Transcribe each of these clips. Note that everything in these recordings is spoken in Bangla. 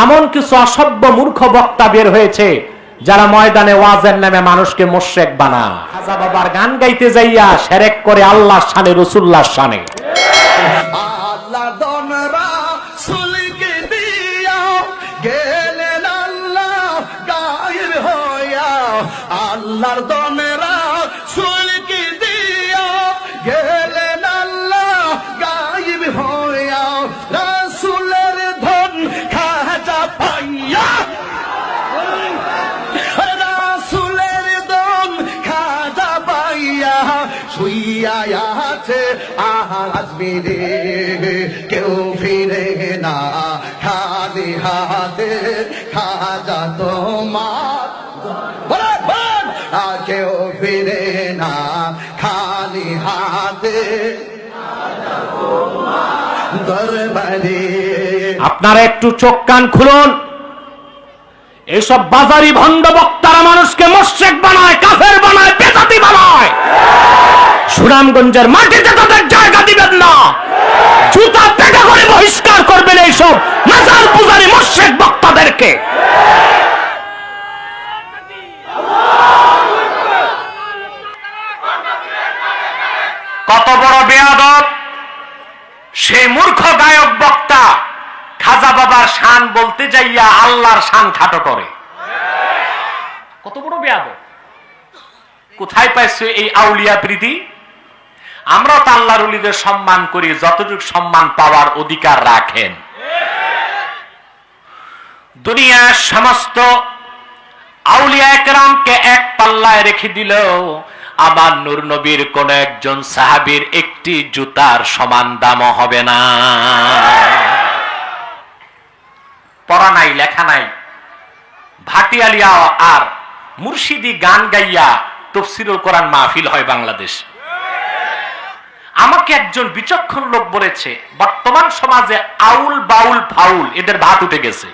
এমন কিছু অসভ্য মূর্খ বক্তা বের হয়েছে যারা ময়দানে ওয়াজের নামে মানুষকে মুশরিক বানায়। খাজা বাবার গান গাইতে যাইয়া শিরক করে আল্লাহর শানে, রাসূলুল্লাহর শানে। আল্লাহ দনরা সুলকে দিয়া গেলেন আল্লাহ গায়ের হইয়া, আল্লাহর দনরা সুলকে দিয়া গেলেন আল্লাহ গায়েব হইয়া, রাসূলের ধন খাজা পাইয়া, রাসূলের ধন খাজা পাইয়া শুইয়া আছে আজ মেরে কেউ ফিরে না খালি হাতে, খাজা তোমার কেউ ফিরে না খালি হাতে দরবারে। আপনারা একটু চোখ কান খুলুন। এসব বাজারি ভণ্ড বক্তারা মানুষকে মুশরিক বানায়, কাফের বানায়, বেদাতি বানায়। সুনামগঞ্জের মাটিতে তাদের জায়গা দিবেন না। জুতা পেটা করে বহিষ্কার করবেন এইসব মাজার পূজারী মুশরিক বক্তাদেরকে। কত বড় বেয়াদব সেই মূর্খ গায়ক বক্তা খাজা বাবার শান বলতে যাইয়া আল্লাহর শান খাটো করে। কত বড় বেয়াদব! কোথায় পাইছো এই আউলিয়া প্রীতি? আমরা তো আল্লাহর ওলিদের সম্মান করি যতটুকু সম্মান পাওয়ার অধিকার রাখেন। দুনিয়ার সমস্ত আউলিয়া একরামকে এক পাল্লায় রেখে দিল, আমার নূর নবীর কোন একজন সাহাবীর একটি জুতার সমান দামও হবে না। পড়া নাই, লেখা নাই, ভাটিয়ালিয়া আর মুর্শিদি গান গাইয়া তাফসীরুল কোরআন মাহফিল হয় বাংলাদেশ। আমাকে একজন বিচক্ষণ লোক বলেছে, বর্তমান সমাজে আউল বাউল ফাউল এদের ভাত উঠে গেছে।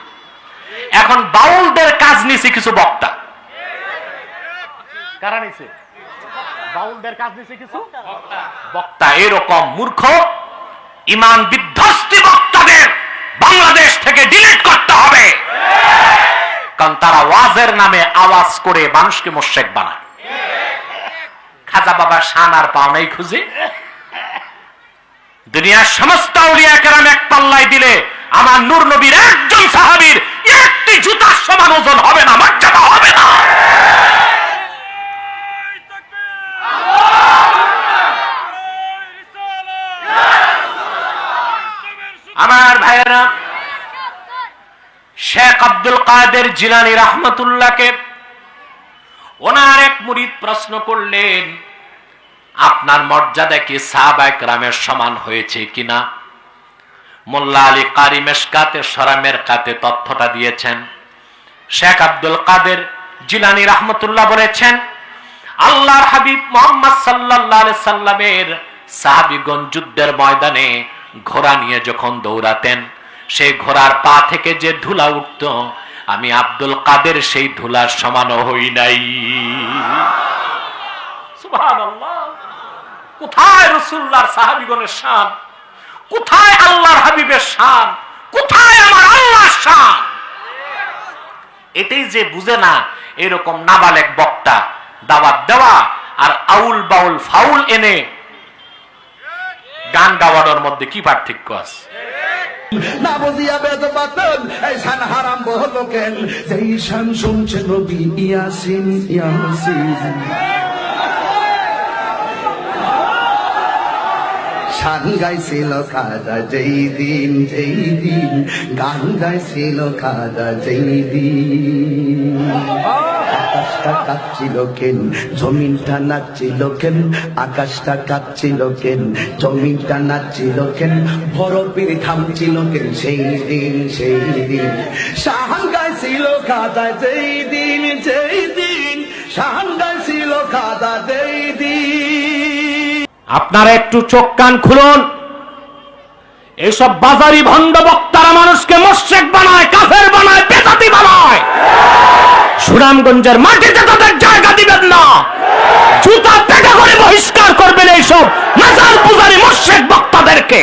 এখন বাউলদের কাজ নিছে কিছু বক্তা। কারা নিছে? বাউলদের কাজ নিছে কিছু বক্তা। এরকম মূর্খ ঈমান বিধ্বস্তি বক্তাদের বাংলাদেশ থেকে ডিলিট করতে হবে, কারণ তারা ওয়াজের নামে আওয়াজ করে মানুষকে মুশরিক বানায়। খাজা বাবার শান আর পাওনাই খুঁজে দুনিয়ার সমস্ত আউলিয়া কেরাম এক পাল্লায় দিলে আমার নূর নবীর একজন সাহাবীর একটি জুতার সমান ওজন হবে না, মর্যাদা হবে না। আমার ভাইয়েরা, শেখ আব্দুল কাদের জিলানী রাহমাতুল্লাহকে ওনার এক মুরিদ প্রশ্ন করলেন, আপনার মর্যাদা কি সাহাবায়ে কেরামের সমান হয়েছে কিনা? মোল্লা আলী কারি মেশকাতে সরামের কাতে তথ্যটা দিয়েছেন। শেখ আব্দুল কাদের জিলানী রাহমাতুল্লাহ বলেছেন, আল্লাহর হাবিব মুহাম্মদ সাল্লাল্লাহু আলাইহি সাল্লামের সাহাবীগণ যুদ্ধের ময়দানে ঘোড়া নিয়ে যখন দৌড়াতেন, সেই ঘোড়ার পা থেকে যে ধুলা উঠত, আমি আব্দুল কাদের সেই ধুলার সমানও হই নাই। সুবহানাল্লাহ! কোথায় রাসূলুল্লাহর সাহাবীগণের শান? কোথায় আল্লাহর হাবিবের শান? কোথায় আমার আল্লাহর শান? এটাই যে বুঝে না, এরকম নাবালেগ বক্তা দাওয়াত দেওয়া আর আউল বাউল ফাউল এনে গান গাওয়ানোর মধ্যে কি পার্থক্য আছে? না বুঝিয়া বেদবাতন এই শান হারাম বহলো কেন, যেই শান শুনছে নবী ইয়াসিন ইয়াসিন। শান গাইছিল খাজা যেই দিন, যেই দিন গান গাইছিল খাজা যেই দিন। আকাশটা কাঁপছিল কেন, জমিনটা নাচছিল কেন, আকাশটা কাঁপছিল কেন, জমিনটা নাচছিল কেন, বরফের থামছিল কেন সেই দিন, সেই দিন। শান গাইছিল খাজা যেই দিন, যেই দিন শান গাইছিল খাজা যেই দিন। আপনারা একটু চোখ কান খুলুন। এইসব বাজারি ভণ্ড বক্তারা মানুষকে মুশরিক বানায়, কাফের বানায়, বেদাতি বানায়। সুনামগঞ্জের মাটিতে তাদের জায়গা দিবেন না। জুতা পেটা করে বহিষ্কার করবেন এইসব মাজার পূজারী মুশরিক বক্তাদেরকে।